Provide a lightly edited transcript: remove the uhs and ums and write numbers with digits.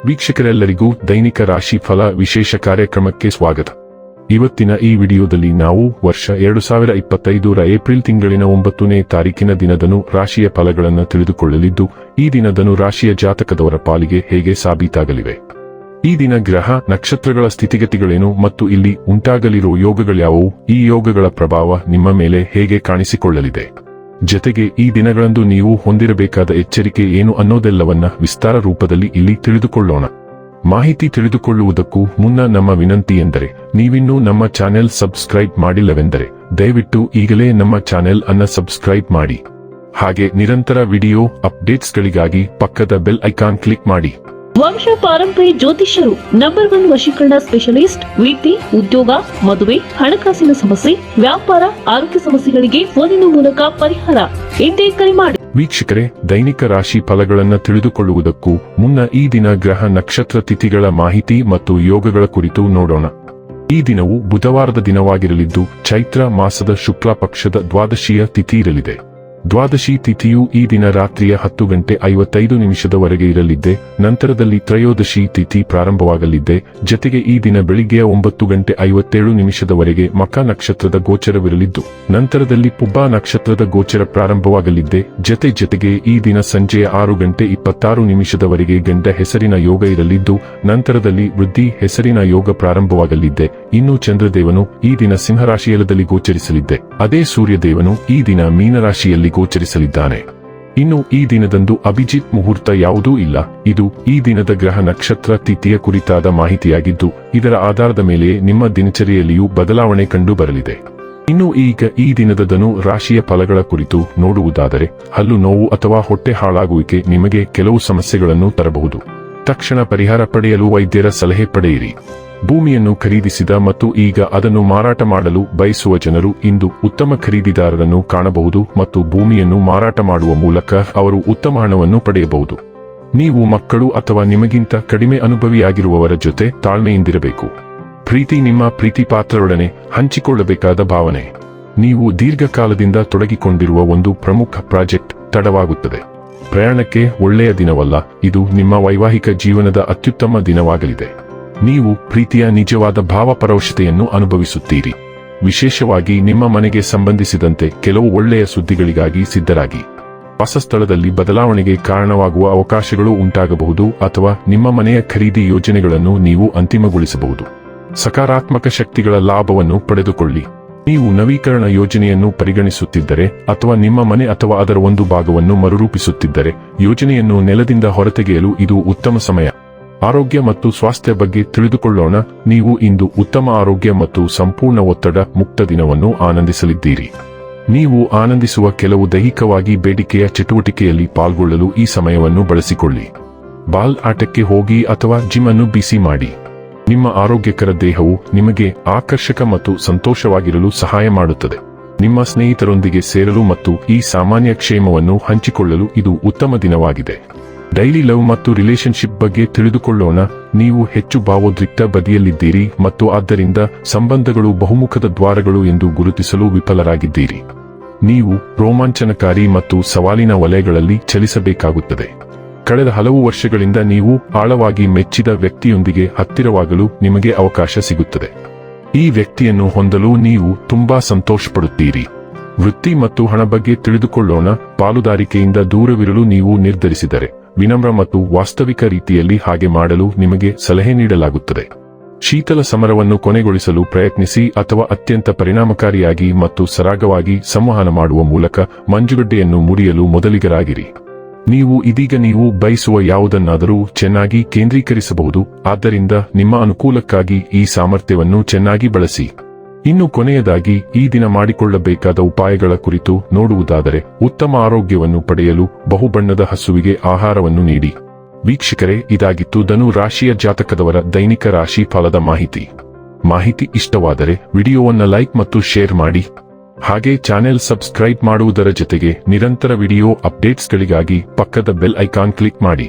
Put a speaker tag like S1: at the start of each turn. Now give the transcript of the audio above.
S1: ವೀಕ್ಷಕರೆಲ್ಲರಿಗೂ ದೈನಿಕ ರಾಶಿ ಫಲ ವಿಶೇಷ ಕಾರ್ಯಕ್ರಮಕ್ಕೆ ಸ್ವಾಗತ. ಇವತ್ತಿನ ಈ ವಿಡಿಯೋದಲ್ಲಿ ನಾವು ವರ್ಷ 2025ರ ಏಪ್ರಿಲ್ ತಿಂಗಳಿನ 9ನೇ ತಾರೀಕಿನ ದಿನದನು ರಾಶಿಯ ಫಲಗಳನ್ನು ತಿಳಿದುಕೊಳ್ಳಲಿದ್ದು, ಈ ದಿನದನು ರಾಶಿಯ ಜಾತಕದವರ ಪಾಲಿಗೆ ಹೇಗೆ ಸಾಬೀತಾಗಲಿವೆ, ಈ ದಿನ ಗ್ರಹ ನಕ್ಷತ್ರಗಳ ಸ್ಥಿತಿಗತಿಗಳೇನು ಮತ್ತು ಇಲ್ಲಿ ಉಂಟಾಗಲಿರುವ ಯೋಗಗಳ್ಯಾವುವು, ಈ ಯೋಗಗಳ ಪ್ರಭಾವ ನಿಮ್ಮ ಮೇಲೆ ಹೇಗೆ ಕಾಣಿಸಿಕೊಳ್ಳಲಿದೆ, ಜತೆಗೆ ಈ ದಿನಗಳಂದು ನೀವು ಹೊಂದಿರಬೇಕಾದ ಎಚ್ಚರಿಕೆ ಏನು ಅನ್ನೋದೆಲ್ಲವನ್ನ ವಿಸ್ತಾರ ರೂಪದಲ್ಲಿ ಇಲ್ಲಿ ತಿಳಿದುಕೊಳ್ಳೋಣ. ಮಾಹಿತಿ ತಿಳಿದುಕೊಳ್ಳುವುದಕ್ಕೂ ಮುನ್ನ ನಮ್ಮ ವಿನಂತಿ ಎಂದರೆ, ನೀವಿನ್ನೂ ನಮ್ಮ ಚಾನೆಲ್ ಸಬ್ಸ್ಕ್ರೈಬ್ ಮಾಡಿಲ್ಲವೆಂದರೆ ದಯವಿಟ್ಟು ಈಗಲೇ ನಮ್ಮ ಚಾನೆಲ್ ಅನ್ನ ಸಬ್ಸ್ಕ್ರೈಬ್ ಮಾಡಿ. ಹಾಗೆ ನಿರಂತರ ವಿಡಿಯೋ ಅಪ್ಡೇಟ್ಸ್ಗಳಿಗಾಗಿ ಪಕ್ಕದ ಬೆಲ್ ಐಕಾನ್ ಕ್ಲಿಕ್ ಮಾಡಿ.
S2: ವಂಶ ಪಾರಂಪರ್ಯ ಜ್ಯೋತಿಷ್ಯರು ನಂಬರ್ 1 ವಶೀಕರಣ ಸ್ಪೆಷಲಿಸ್ಟ್. ವೃತ್ತಿ, ಉದ್ಯೋಗ, ಮದುವೆ, ಹಣಕಾಸಿನ ಸಮಸ್ಯೆ, ವ್ಯಾಪಾರ, ಆರೋಗ್ಯ ಸಮಸ್ಯೆಗಳಿಗೆ ಫೋನಿನ ಮೂಲಕ ಪರಿಹಾರ. ಇಂದೇ ಕರೆ ಮಾಡಿ.
S1: ವೀಕ್ಷಕರೇ, ದೈನಿಕ ರಾಶಿ ಫಲಗಳನ್ನು ತಿಳಿದುಕೊಳ್ಳುವುದಕ್ಕೂ ಮುನ್ನ ಈ ದಿನ ಗ್ರಹ ನಕ್ಷತ್ರ ತಿಥಿಗಳ ಮಾಹಿತಿ ಮತ್ತು ಯೋಗಗಳ ಕುರಿತು ನೋಡೋಣ. ಈ ದಿನವು ಬುಧವಾರದ ದಿನವಾಗಿರಲಿದ್ದು, ಚೈತ್ರ ಮಾಸದ ಶುಕ್ಲ ಪಕ್ಷದ ದ್ವಾದಶಿಯ ತಿಥಿ ಇರಲಿದೆ. ದ್ವಾದಶಿ ತಿಥಿಯು ಈ ದಿನ ರಾತ್ರಿಯ 10:55 ಇರಲಿದ್ದೆ. ನಂತರದಲ್ಲಿ ತ್ರಯೋದಶಿ ತಿಥಿ ಪ್ರಾರಂಭವಾಗಲಿದ್ದೆ. ಜತೆಗೆ ಈ ದಿನ ಬೆಳಿಗ್ಗೆಯ 9:57 ಮಖ ನಕ್ಷತ್ರದ ಗೋಚರವಿರಲಿದ್ದು, ನಂತರದಲ್ಲಿ ಪುಬ್ಬ ನಕ್ಷತ್ರದ ಗೋಚರ ಪ್ರಾರಂಭವಾಗಲಿದ್ದೆ. ಜತೆಗೆ ಈ ದಿನ ಸಂಜೆಯ 6:26 ಗಂಡ ಹೆಸರಿನ ಯೋಗ ಇರಲಿದ್ದು, ನಂತರದಲ್ಲಿ ವೃದ್ಧಿ ಹೆಸರಿನ ಯೋಗ ಪ್ರಾರಂಭವಾಗಲಿದ್ದೆ. ಇನ್ನು ಚಂದ್ರದೇವನು ಈ ದಿನ ಸಿಂಹರಾಶಿಯಲ್ಲಿ ಗೋಚರಿಸಲಿದ್ದೆ. ಅದೇ ಸೂರ್ಯದೇವನು ಈ ದಿನ ಮೀನರಾಶಿಯಲ್ಲಿ ಗೋಚರಿಸಲಿದ್ದಾನೆ. ಇನ್ನು ಈ ದಿನದಂದು ಅಭಿಜಿತ್ ಮುಹೂರ್ತ ಯಾವುದೂ ಇಲ್ಲ. ಇದು ಈ ದಿನದ ಗ್ರಹ ನಕ್ಷತ್ರ ತಿಥಿಯ ಕುರಿತಾದ ಮಾಹಿತಿಯಾಗಿದ್ದು, ಇದರ ಆಧಾರದ ಮೇಲೆ ನಿಮ್ಮ ದಿನಚರಿಯಲ್ಲಿಯೂ ಬದಲಾವಣೆ ಕಂಡು ಬರಲಿದೆ. ಇನ್ನು ಈಗ ಈ ದಿನದನು ರಾಶಿಯ ಫಲಗಳ ಕುರಿತು ನೋಡುವುದಾದರೆ, ಹಲ್ಲು ನೋವು ಅಥವಾ ಹೊಟ್ಟೆ ಹಾಳಾಗುವಿಕೆ ನಿಮಗೆ ಕೆಲವು ಸಮಸ್ಯೆಗಳನ್ನು ತರಬಹುದು. ತಕ್ಷಣ ಪರಿಹಾರ ಪಡೆಯಲು ವೈದ್ಯರ ಸಲಹೆ ಪಡೆಯಿರಿ. ಭೂಮಿಯನ್ನು ಖರೀದಿಸಿದ ಮತ್ತು ಈಗ ಅದನ್ನು ಮಾರಾಟ ಮಾಡಲು ಬಯಸುವ ಜನರು ಇಂದು ಉತ್ತಮ ಖರೀದಿದಾರರನ್ನು ಕಾಣಬಹುದು ಮತ್ತು ಭೂಮಿಯನ್ನು ಮಾರಾಟ ಮಾಡುವ ಮೂಲಕ ಅವರು ಉತ್ತಮ ಹಣವನ್ನು ಪಡೆಯಬಹುದು. ನೀವು ಮಕ್ಕಳು ಅಥವಾ ನಿಮಗಿಂತ ಕಡಿಮೆ ಅನುಭವಿಯಾಗಿರುವವರ ಜೊತೆ ತಾಳ್ಮೆಯಿಂದಿರಬೇಕು. ಪ್ರೀತಿ ನಿಮ್ಮ ಪ್ರೀತಿ ಪಾತ್ರರೊಡನೆ ಹಂಚಿಕೊಳ್ಳಬೇಕಾದ ಭಾವನೆ. ನೀವು ದೀರ್ಘಕಾಲದಿಂದ ತೊಡಗಿಕೊಂಡಿರುವ ಒಂದು ಪ್ರಮುಖ ಪ್ರಾಜೆಕ್ಟ್ ತಡವಾಗುತ್ತದೆ. ಪ್ರಯಾಣಕ್ಕೆ ಒಳ್ಳೆಯ ದಿನವಲ್ಲ. ಇದು ನಿಮ್ಮ ವೈವಾಹಿಕ ಜೀವನದ ಅತ್ಯುತ್ತಮ ದಿನವಾಗಲಿದೆ. ನೀವು ಪ್ರೀತಿಯ ನಿಜವಾದ ಭಾವಪರವಶತೆಯನ್ನು ಅನುಭವಿಸುತ್ತೀರಿ. ವಿಶೇಷವಾಗಿ ನಿಮ್ಮ ಮನೆಗೆ ಸಂಬಂಧಿಸಿದಂತೆ ಕೆಲವು ಒಳ್ಳೆಯ ಸುದ್ದಿಗಳಿಗಾಗಿ ಸಿದ್ಧರಾಗಿ. ವಾಸಸ್ಥಳದಲ್ಲಿ ಬದಲಾವಣೆಗೆ ಕಾರಣವಾಗುವ ಅವಕಾಶಗಳು ಉಂಟಾಗಬಹುದು ಅಥವಾ ನಿಮ್ಮ ಮನೆಯ ಖರೀದಿ ಯೋಜನೆಗಳನ್ನು ನೀವು ಅಂತಿಮಗೊಳಿಸಬಹುದು. ಸಕಾರಾತ್ಮಕ ಶಕ್ತಿಗಳ ಲಾಭವನ್ನು ಪಡೆದುಕೊಳ್ಳಿ. ನೀವು ನವೀಕರಣ ಯೋಜನೆಯನ್ನು ಪರಿಗಣಿಸುತ್ತಿದ್ದರೆ ಅಥವಾ ನಿಮ್ಮ ಮನೆ ಅಥವಾ ಅದರ ಒಂದು ಭಾಗವನ್ನು ಮರುರೂಪಿಸುತ್ತಿದ್ದರೆ, ಯೋಜನೆಯನ್ನು ನೆಲದಿಂದ ಹೊರತೆಗೆಯಲು ಇದು ಉತ್ತಮ ಸಮಯ. ಆರೋಗ್ಯ ಮತ್ತು ಸ್ವಾಸ್ಥ್ಯ ಬಗ್ಗೆ ತಿಳಿದುಕೊಳ್ಳೋಣ. ನೀವು ಇಂದು ಉತ್ತಮ ಆರೋಗ್ಯ ಮತ್ತು ಸಂಪೂರ್ಣ ಒತ್ತಡ ಮುಕ್ತ ದಿನವನ್ನು ಆನಂದಿಸಲಿದ್ದೀರಿ. ನೀವು ಆನಂದಿಸುವ ಕೆಲವು ದೈಹಿಕವಾಗಿ ಬೇಡಿಕೆಯ ಚಟುವಟಿಕೆಯಲ್ಲಿ ಪಾಲ್ಗೊಳ್ಳಲು ಈ ಸಮಯವನ್ನು ಬಳಸಿಕೊಳ್ಳಿ. ಬಾಲ್ ಆಟಕ್ಕೆ ಹೋಗಿ ಅಥವಾ ಜಿಮ್ ಅನ್ನು ಬಿಸಿ ಮಾಡಿ. ನಿಮ್ಮ ಆರೋಗ್ಯಕರ ದೇಹವು ನಿಮಗೆ ಆಕರ್ಷಕ ಮತ್ತು ಸಂತೋಷವಾಗಿರಲು ಸಹಾಯ ಮಾಡುತ್ತದೆ. ನಿಮ್ಮ ಸ್ನೇಹಿತರೊಂದಿಗೆ ಸೇರಲು ಮತ್ತು ಈ ಸಾಮಾನ್ಯ ಕ್ಷೇಮವನ್ನು ಹಂಚಿಕೊಳ್ಳಲು ಇದು ಉತ್ತಮ ದಿನವಾಗಿದೆ. ಡೈಲಿ ಲವ್ ಮತ್ತು ರಿಲೇಶನ್ಶಿಪ್ ಬಗ್ಗೆ ತಿಳಿದುಕೊಳ್ಳೋಣ. ನೀವು ಹೆಚ್ಚು ಭಾವೋದ್ರಿಕ್ತ ಬದಿಯಲ್ಲಿದ್ದೀರಿ ಮತ್ತು ಆದ್ದರಿಂದ ಸಂಬಂಧಗಳು ಬಹುಮುಖದ ದ್ವಾರಗಳು ಎಂದು ಗುರುತಿಸಲು ವಿಫಲರಾಗಿದ್ದೀರಿ. ನೀವು ರೋಮಾಂಚನಕಾರಿ ಮತ್ತು ಸವಾಲಿನ ವಲಯಗಳಲ್ಲಿ ಚಲಿಸಬೇಕಾಗುತ್ತದೆ. ಕಳೆದ ಹಲವು ವರ್ಷಗಳಿಂದ ನೀವು ಆಳವಾಗಿ ಮೆಚ್ಚಿದ ವ್ಯಕ್ತಿಯೊಂದಿಗೆ ಹತ್ತಿರವಾಗಲು ನಿಮಗೆ ಅವಕಾಶ ಸಿಗುತ್ತದೆ. ಈ ವ್ಯಕ್ತಿಯನ್ನು ಹೊಂದಲು ನೀವು ತುಂಬಾ ಸಂತೋಷಪಡುತ್ತೀರಿ. ವೃತ್ತಿ ಮತ್ತು ಹಣ ಬಗ್ಗೆ ತಿಳಿದುಕೊಳ್ಳೋಣ. ಪಾಲುದಾರಿಕೆಯಿಂದ ದೂರವಿರಲು ನೀವು ನಿರ್ಧರಿಸಿದರೆ, ವಿನಮ್ರ ಮತ್ತು ವಾಸ್ತವಿಕ ರೀತಿಯಲ್ಲಿ ಹಾಗೆ ಮಾಡಲು ನಿಮಗೆ ಸಲಹೆ ನೀಡಲಾಗುತ್ತದೆ. ಶೀತಲ ಸಮರವನ್ನು ಕೊನೆಗೊಳಿಸಲು ಪ್ರಯತ್ನಿಸಿ ಅಥವಾ ಅತ್ಯಂತ ಪರಿಣಾಮಕಾರಿಯಾಗಿ ಮತ್ತು ಸರಾಗವಾಗಿ ಸಂವಹನ ಮಾಡುವ ಮೂಲಕ ಮಂಜುಗಡ್ಡೆಯನ್ನು ಮುರಿಯಲು ಮೊದಲಿಗರಾಗಿರಿ. ನೀವು ಇದೀಗ ನೀವು ಬಯಸುವ ಯಾವುದನ್ನಾದರೂ ಚೆನ್ನಾಗಿ ಕೇಂದ್ರೀಕರಿಸಬಹುದು. ಆದ್ದರಿಂದ ನಿಮ್ಮ ಅನುಕೂಲಕ್ಕಾಗಿ ಈ ಸಾಮರ್ಥ್ಯವನ್ನು ಚೆನ್ನಾಗಿ ಬಳಸಿ. ಇನ್ನು ಕೊನೆಯದಾಗಿ ಈ ದಿನ ಮಾಡಿಕೊಳ್ಳಬೇಕಾದ ಉಪಾಯಗಳ ಕುರಿತು ನೋಡುವುದಾದರೆ, ಉತ್ತಮ ಆರೋಗ್ಯವನ್ನು ಪಡೆಯಲು ಬಹುಬಣ್ಣದ ಹಸುವಿಗೆ ಆಹಾರವನ್ನು ನೀಡಿ. ವೀಕ್ಷಕರೇ, ಇದಾಗಿತ್ತು ಧನು ರಾಶಿಯ ಜಾತಕದವರ ದೈನಿಕ ರಾಶಿ ಫಲದ ಮಾಹಿತಿ ಇಷ್ಟವಾದರೆ ವಿಡಿಯೋವನ್ನು ಲೈಕ್ ಮತ್ತು ಶೇರ್ ಮಾಡಿ. ಹಾಗೆ ಚಾನೆಲ್ ಸಬ್ಸ್ಕ್ರೈಬ್ ಮಾಡುವುದರ ಜೊತೆಗೆ ನಿರಂತರ ವಿಡಿಯೋ ಅಪ್ಡೇಟ್ಸ್ಗಳಿಗಾಗಿ ಪಕ್ಕದ ಬೆಲ್ ಐಕಾನ್ ಕ್ಲಿಕ್ ಮಾಡಿ.